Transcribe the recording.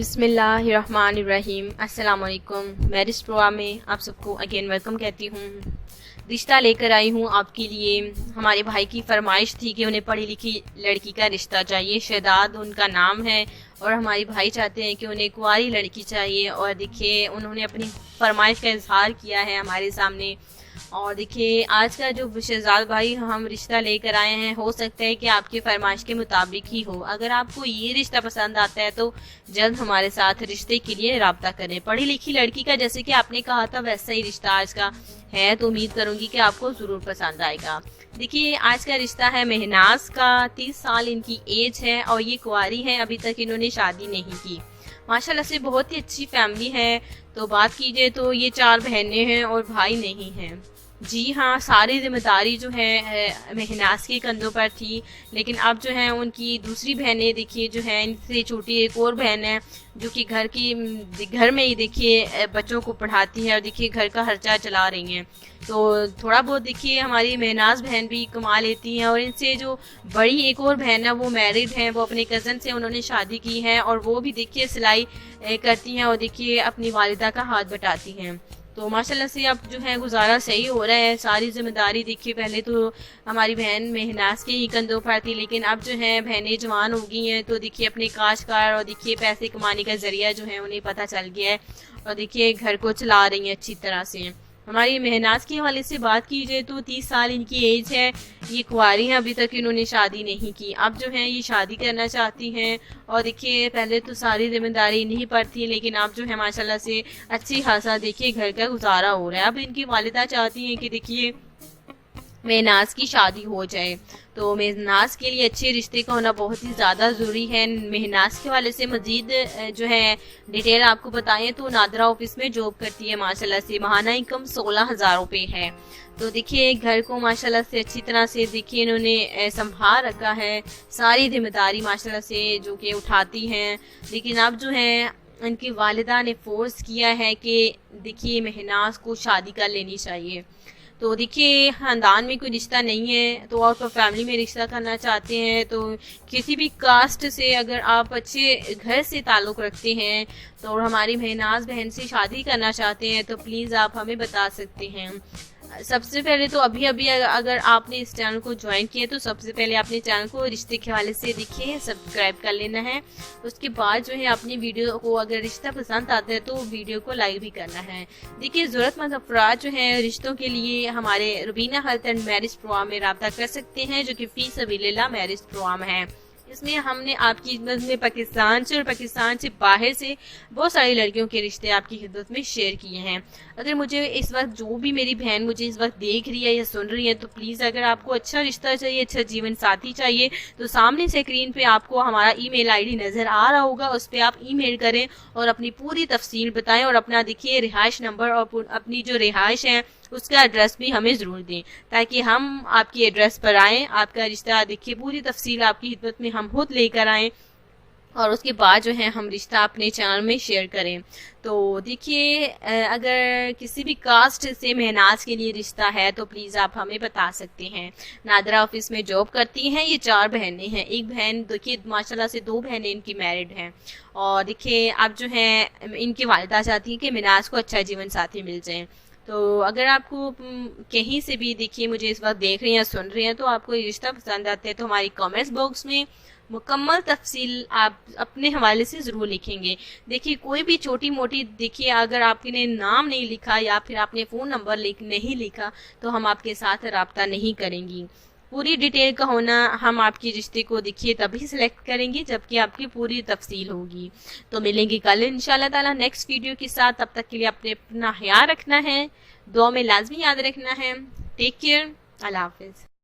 बिस्मिल्लाहिर्रहमानिर्रहीम। अस्सलाम वालेकुम। मैरिज प्रोग्राम में आप सबको अगेन वेलकम कहती हूँ। रिश्ता लेकर आई हूँ आपके लिए। हमारे भाई की फरमाइश थी कि उन्हें पढ़ी लिखी लड़की का रिश्ता चाहिए। शहदाद उनका नाम है और हमारे भाई चाहते हैं कि उन्हें कुंवारी लड़की चाहिए। और देखिए उन्होंने अपनी फरमाइश का इजहार किया है हमारे सामने। और देखिए आज का जो शहजाद भाई हम रिश्ता लेकर आए हैं, हो सकता है कि आपकी फरमाइश के मुताबिक ही हो। अगर आपको ये रिश्ता पसंद आता है तो जल्द हमारे साथ रिश्ते के लिए राब्ता करें। पढ़ी लिखी लड़की का जैसे कि आपने कहा था वैसा ही रिश्ता आज का है, तो उम्मीद करूंगी कि आपको जरूर पसंद आएगा। देखिए आज का रिश्ता है महनाज का। 30 साल इनकी एज है और ये कुंवारी है, अभी तक इन्होंने शादी नहीं की। माशाल्लाह से बहुत ही अच्छी फैमिली है। तो बात कीजिए तो ये 4 बहनें हैं और भाई नहीं हैं। जी हाँ, सारी जिम्मेदारी जो है महनाज के कंधों पर थी, लेकिन अब जो है उनकी दूसरी बहनें देखिए जो है, इनसे छोटी एक और बहन है जो कि घर में ही देखिए बच्चों को पढ़ाती है और देखिए घर का खर्चा चला रही हैं। तो थोड़ा बहुत देखिए हमारी महनाज बहन भी कमा लेती हैं। और इनसे जो बड़ी एक और बहन है वो मैरिड है, वो अपने कज़न से उन्होंने शादी की है और वो भी देखिए सिलाई करती हैं और देखिए अपनी वालिदा का हाथ बटाती हैं। तो माशाल्लाह से अब जो है गुजारा सही हो रहा है। सारी जिम्मेदारी देखिए पहले तो हमारी बहन महनाज के ही कंधों पर थी, लेकिन अब जो है बहनें जवान हो गई हैं तो देखिए अपने काशकार और देखिए पैसे कमाने का जरिया जो है उन्हें पता चल गया है और देखिए घर को चला रही हैं अच्छी तरह से। हमारी महनाज के हवाले से बात की जाए तो 30 साल इनकी एज है। ये कुंवारी हैं, अभी तक इन्होंने शादी नहीं की। अब जो है ये शादी करना चाहती हैं और देखिए पहले तो सारी जिम्मेदारी इन्हीं पर थी, लेकिन अब जो है माशाल्लाह से अच्छी खासा देखिए घर का गुजारा हो रहा है। अब इनकी वालिदा चाहती हैं कि देखिए महनाज की शादी हो जाए। तो महनाज के लिए अच्छे रिश्ते का होना बहुत ही ज़्यादा ज़रूरी है। महनाज के वाले से मज़ीद जो है डिटेल आपको बताएं तो नादरा ऑफिस में जॉब करती है। माशाल्लाह से माहाना इनकम 16,000 रुपये है। तो देखिए घर को माशाल्लाह से अच्छी तरह से देखिए इन्होंने संभाल रखा है। सारी जिम्मेदारी माशाल्लाह से जो कि उठाती हैं। लेकिन अब जो है इनकी वालिदा ने फोर्स किया है कि देखिए महनाज को शादी कर लेनी चाहिए। तो देखिए ख़ानदान में कोई रिश्ता नहीं है तो आप फैमिली में रिश्ता करना चाहते हैं तो किसी भी कास्ट से अगर आप अच्छे घर से ताल्लुक़ रखते हैं तो और हमारी महनाज बहन से शादी करना चाहते हैं तो प्लीज़ आप हमें बता सकते हैं। सबसे पहले तो अभी अगर आपने इस चैनल को ज्वाइन किया तो सबसे पहले अपने चैनल को रिश्ते के हवाले से देखिए सब्सक्राइब कर लेना है। उसके बाद जो है अपनी वीडियो को अगर रिश्ता पसंद आता है तो वीडियो को लाइक भी करना है। देखिए ज़रूरतमंद अफराद जो हैं रिश्तों के लिए हमारे Rubina health and marriage programme में राब्ता कर सकते हैं, जो कि फी सबीलिल्लाह मैरिज प्रोग्राम है। इसमें हमने आपकी खिदमत में पाकिस्तान से और पाकिस्तान से बाहर से बहुत सारी लड़कियों के रिश्ते आपकी खिदमत में शेयर किए हैं। अगर मुझे इस वक्त जो भी मेरी बहन मुझे इस वक्त देख रही है या सुन रही है तो प्लीज़ अगर आपको अच्छा रिश्ता चाहिए, अच्छा जीवन साथी चाहिए तो सामने से स्क्रीन पे आपको हमारा ईमेल आईडी नज़र आ रहा होगा, उस पर आप ईमेल करें और अपनी पूरी तफसील बताएं और अपना देखिए रिहाइश नंबर और अपनी जो रिहाइश है उसका एड्रेस भी हमें ज़रूर दें ताकि हम आपकी एड्रेस पर आएँ, आपका रिश्ता देखिए पूरी तफसील आपकी खिदमत में हम खुद लेकर आएँ और उसके बाद जो है हम रिश्ता अपने चैनल में शेयर करें। तो देखिए अगर किसी भी कास्ट से महनाज के लिए रिश्ता है तो प्लीज़ आप हमें बता सकते हैं। नादरा ऑफिस में जॉब करती हैं। ये 4 बहनें हैं। एक बहन देखिए माशाल्लाह से 2 बहनें इनकी मैरिड हैं। और देखिए अब जो है इनकी वालिदा चाहती हैं कि महनाज को अच्छा जीवन साथी मिल जाए। तो अगर आपको कहीं से भी देखिए मुझे इस वक्त देख रही हैं सुन रही हैं तो आपको ये रिश्ता पसंद आता है तो हमारी कमेंट्स बॉक्स में मुकम्मल तफसील आप अपने हवाले से ज़रूर लिखेंगे। देखिए कोई भी छोटी मोटी देखिए अगर आपने नाम नहीं लिखा या फिर आपने फ़ोन नंबर नहीं लिखा तो हम आपके साथ रब्ता नहीं करेंगी। पूरी डिटेल का होना हम आपके रिश्ते को देखिए तभी सिलेक्ट करेंगे जबकि आपकी पूरी तफसील होगी। तो मिलेंगे कल इंशाल्लाह ताला नेक्स्ट वीडियो के साथ। तब तक के लिए अपना ख्याल रखना है, दुआ में लाजमी याद रखना है। टेक केयर, अल्लाह हाफिज़।